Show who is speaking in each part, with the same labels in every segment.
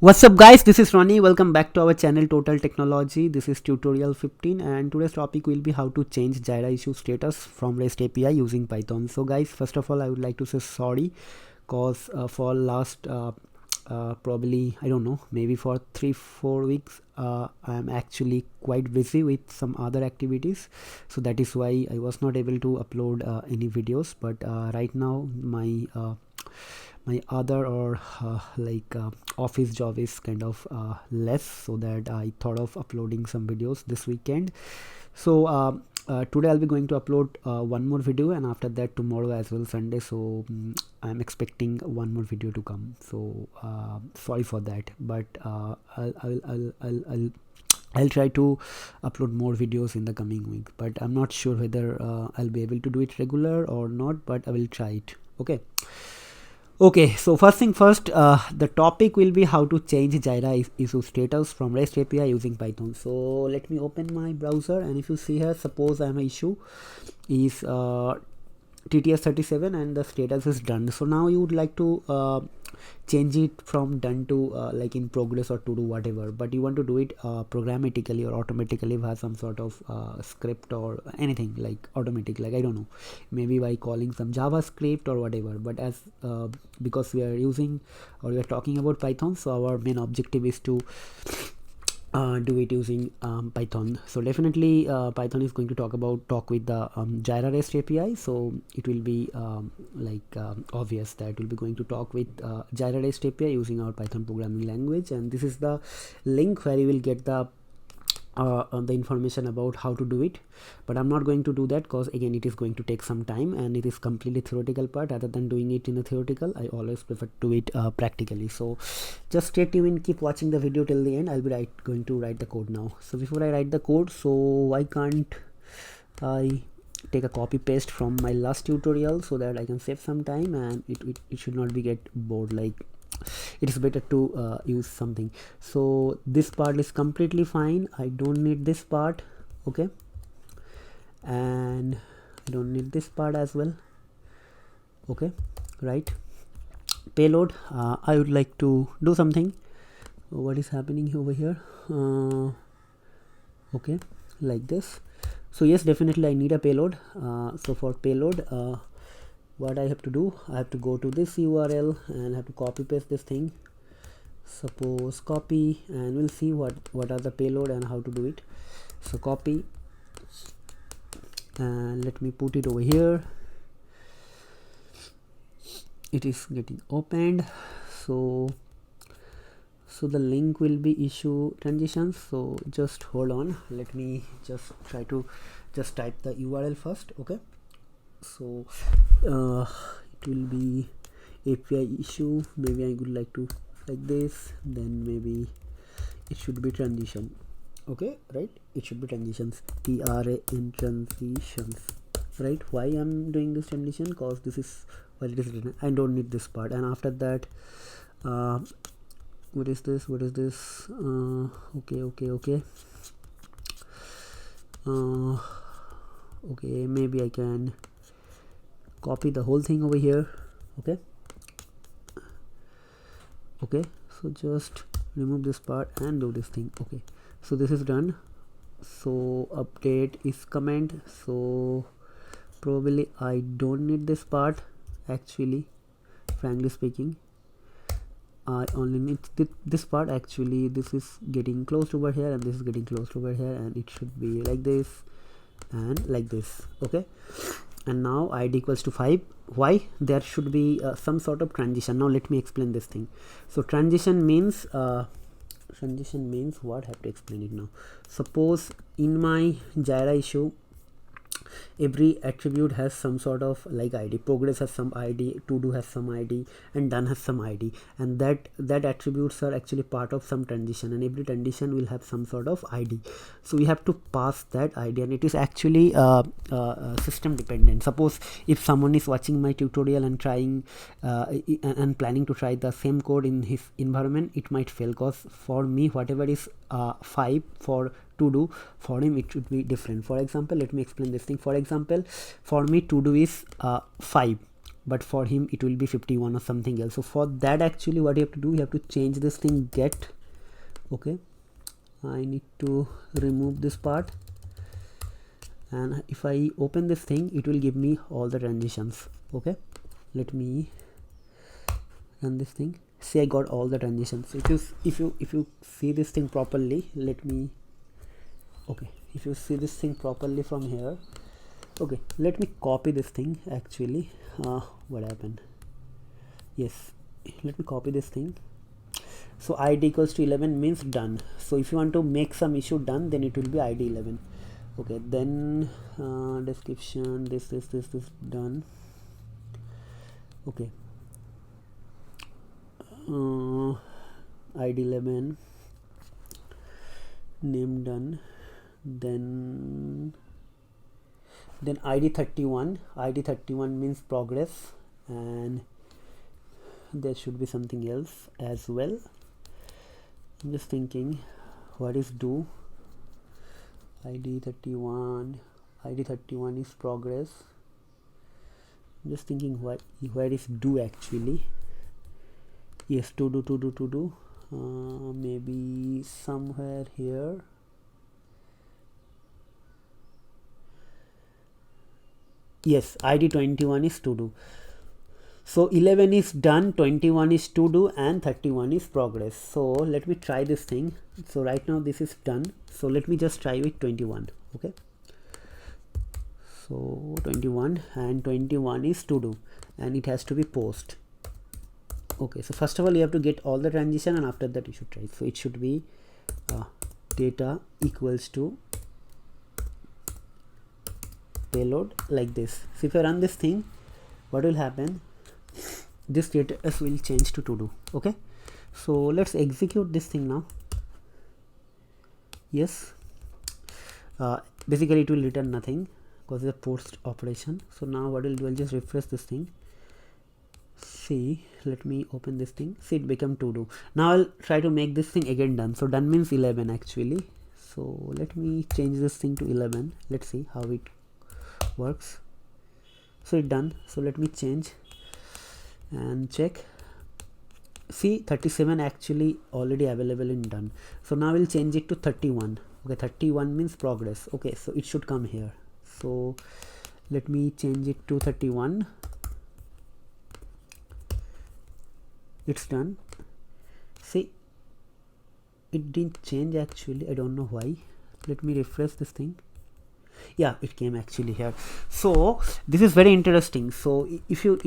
Speaker 1: What's up guys, this is Ronnie. Welcome back to our channel Total Technology. This is tutorial 15 and today's topic will be how to change Jira issue status from REST API using Python. So guys, first of all I would like to say sorry cause for last probably I don't know, maybe for 3-4 weeks I'm actually quite busy with some other activities, so that is why I was not able to upload any videos. But right now my other or office job is kind of less, so that I thought of uploading some videos this weekend. So today I'll be going to upload one more video, and after that tomorrow as well, Sunday. So I'm expecting one more video to come, so sorry for that, but I'll try to upload more videos in the coming week, but I'm not sure whether I'll be able to do it regular or not, but I will try it. Okay, so first thing first, the topic will be how to change Jira issue status from REST API using Python. So let me open my browser, and if you see here, suppose I am an issue is TTS37 and the status is done. So now you would like to change it from done to like in progress or to do whatever, but you want to do it programmatically or automatically via some sort of script or anything like automatic, like I don't know, maybe by calling some JavaScript or whatever. But as because we are using or we are talking about Python, so our main objective is to do it using Python. So definitely Python is going to talk with the Jira REST API, so it will be obvious that we'll be going to talk with Jira REST API using our Python programming language, and this is the link where you will get the information about how to do it. But I'm not going to do that because again it is going to take some time and it is completely theoretical part. Rather than doing it in a theoretical, I always prefer to do it practically. So just stay tuned, keep watching the video till the end. I'll be going to write the code now. So before I write the code, so why can't I take a copy paste from my last tutorial so that I can save some time and it should not be get bored, like it is better to use something. So this part is completely fine, I don't need this part. Okay, and I don't need this part as well. Okay, right. Payload, I would like to do something. What is happening over here? Okay, like this. So yes, definitely I need a payload. So for payload, what I have to do, I have to go to this URL and have to copy paste this thing. Suppose copy, and we'll see what are the payload and how to do it. So copy, and let me put it over here. It is getting opened. So the link will be issue transitions. So just hold on, let me just try to just type the URL first. Okay, so it will be API issue. Maybe I would like to like this, then maybe it should be transition. Okay, right, it should be transitions, TRA in transitions, right? Why I'm doing this transition? Because this is what it is written. I don't need this part. And after that, what is this? Okay, maybe I can copy the whole thing over here. Okay, so just remove this part and do this thing. Okay, so this is done. So update is comment. So probably I don't need this part actually, frankly speaking. I only need this part. Actually this is getting closed over here and this is getting closed over here, and it should be like this and like this. Okay, and now id equals to 5. Why? There should be some sort of transition. Now let me explain this thing. So transition means what? I have to explain it now. Suppose in my Jira issue, every attribute has some sort of like ID. Progress has some ID, to do has some ID, and done has some ID, and that attributes are actually part of some transition, and every transition will have some sort of ID. So we have to pass that ID, and it is actually system dependent. Suppose if someone is watching my tutorial and trying and planning to try the same code in his environment, it might fail, because for me whatever is 5 for to do, for him it should be different. For example, let me explain this thing. For example, for me to do is 5, but for him it will be 51 or something else. So for that, actually what you have to do, you have to change this thing get. Okay, I need to remove this part, and if I open this thing, it will give me all the transitions. Okay, let me run this thing. See, I got all the transitions. If you see this thing properly, let me, okay, if you see this thing properly from here, okay, let me copy this thing. Actually, what happened? Yes, let me copy this thing. So id equals to 11 means done. So if you want to make some issue done, then it will be id 11. Okay, then description, this done. Okay, id 11, name done. Then id 31. id 31 means progress, and there should be something else as well. I'm just thinking, what is do? id 31 is progress. I'm just thinking where is do actually. Yes, to do. Maybe somewhere here. Yes, id 21 is to do. So 11 is done, 21 is to do, and 31 is progress. So let me try this thing. So right now this is done. So let me just try with 21. Okay, so 21, and 21 is to do, and it has to be post. Okay, so first of all you have to get all the transition, and after that you should try. So it should be data equals to payload like this. So if I run this thing, what will happen? This status will change to do. Okay, so let's execute this thing now. Yes, basically it will return nothing because it's a post operation. So now what I'll do, I'll just refresh this thing. See, let me open this thing. See, it become to do. Now I'll try to make this thing again done. So done means 11 actually. So let me change this thing to 11. Let's see how it works. So it done. So let me change and check. See, 37 actually already available in done. So now we'll change it to 31. Okay, 31 means progress. Okay, so it should come here. So let me change it to 31. It's done. See, it didn't change actually. I don't know why. Let me refresh this thing. Yeah, it came actually here. So this is very interesting. So if you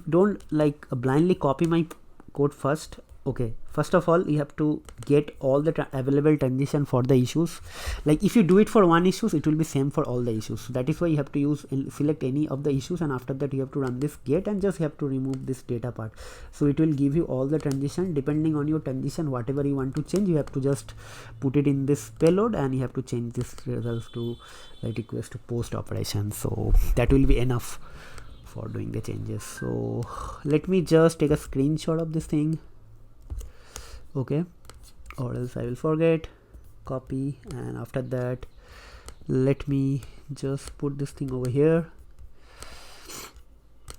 Speaker 1: don't like blindly copy my code first. Okay, first of all you have to get all the available transition for the issues. Like if you do it for one issues, it will be same for all the issues. So that is why you have to use select any of the issues, and after that you have to run this get and just have to remove this data part. So it will give you all the transition. Depending on your transition, whatever you want to change, you have to just put it in this payload, and you have to change this results to request to post operation. So that will be enough for doing the changes. So let me just take a screenshot of this thing. Okay, or else I will forget. Copy, and after that let me just put this thing over here.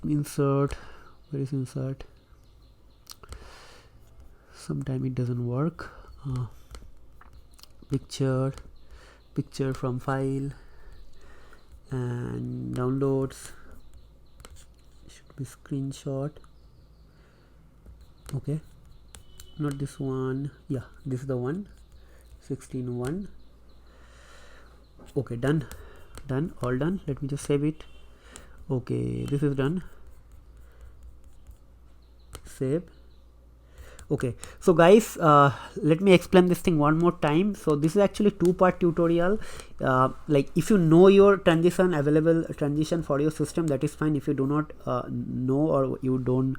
Speaker 1: Insert. Where is insert? Sometime it doesn't work. Picture from file and downloads. Should be screenshot. Okay, not this one. Yeah, this is the one. 16.1. Okay, done, all done. Let me just save it. Okay, this is done. Save. Okay, so guys, let me explain this thing one more time. So this is actually two-part tutorial. Like if you know your transition, available transition for your system, that is fine. If you do not know, or you don't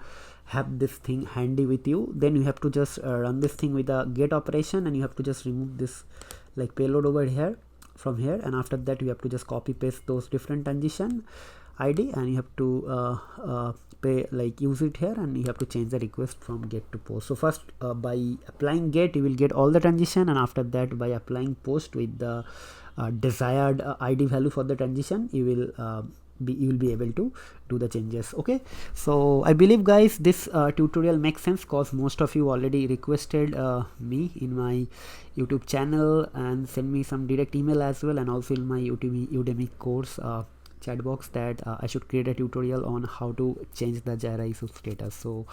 Speaker 1: have this thing handy with you, then you have to just run this thing with a get operation, and you have to just remove this like payload over here from here, and after that you have to just copy paste those different transition ID, and you have to use it here, and you have to change the request from get to post. So first by applying get, you will get all the transition, and after that by applying post with the desired ID value for the transition, you will you will be able to do the changes. Okay, so I believe guys this tutorial makes sense, cause most of you already requested me in my YouTube channel and send me some direct email as well, and also in my Udemy course chat box that I should create a tutorial on how to change the Jira issue status. So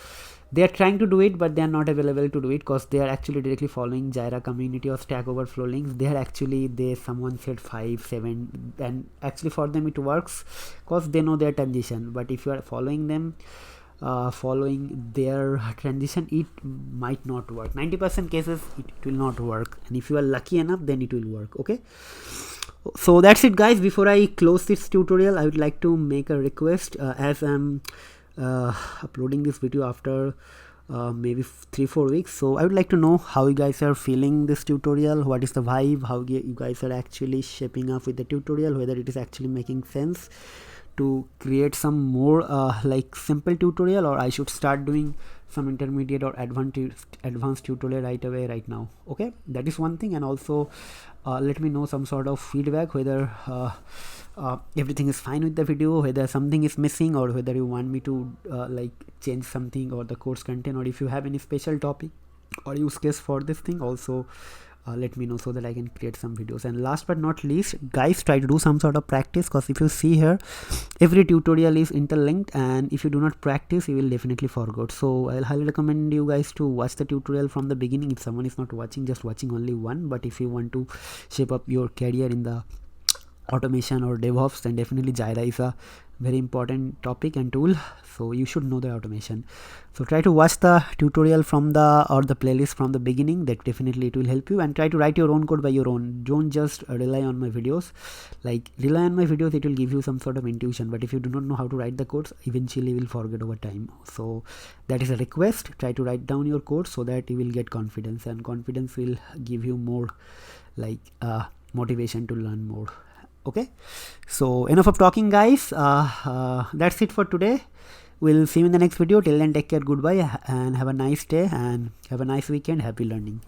Speaker 1: they are trying to do it, but they are not available to do it because they are actually directly following Jira community or Stack Overflow links. They are actually, someone said 5 7, and actually for them it works because they know their transition. But if you are following them, following their transition, it might not work. 90% cases it will not work, and if you are lucky enough, then it will work. Okay, so that's it guys. Before I close this tutorial, I would like to make a request. As I'm uploading this video after maybe 3-4 weeks, so I would like to know how you guys are feeling this tutorial. What is the vibe, how you guys are actually shaping up with the tutorial, whether it is actually making sense to create some more like simple tutorial, or I should start doing some intermediate or advanced tutorial right away right now. Okay, that is one thing. And also let me know some sort of feedback, whether everything is fine with the video, whether something is missing, or whether you want me to like change something or the course content, or if you have any special topic or use case for this thing, also let me know so that I can create some videos. And last but not least guys, try to do some sort of practice, because if you see here, every tutorial is interlinked, and if you do not practice, you will definitely forget. So I'll highly recommend you guys to watch the tutorial from the beginning. If someone is not watching, just watching only one, but if you want to shape up your career in the automation or DevOps, then definitely Jira is a very important topic and tool, so you should know the automation. So try to watch the tutorial from the playlist from the beginning. That definitely it will help you, and try to write your own code by your own. Don't just rely on my videos. Like, rely on my videos, it will give you some sort of intuition, but if you do not know how to write the codes, eventually you will forget over time. So that is a request. Try to write down your code so that you will get confidence, and confidence will give you more like motivation to learn more. Okay, so enough of talking guys. That's it for today. We'll see you in the next video. Till then, take care, goodbye, and have a nice day, and have a nice weekend. Happy learning.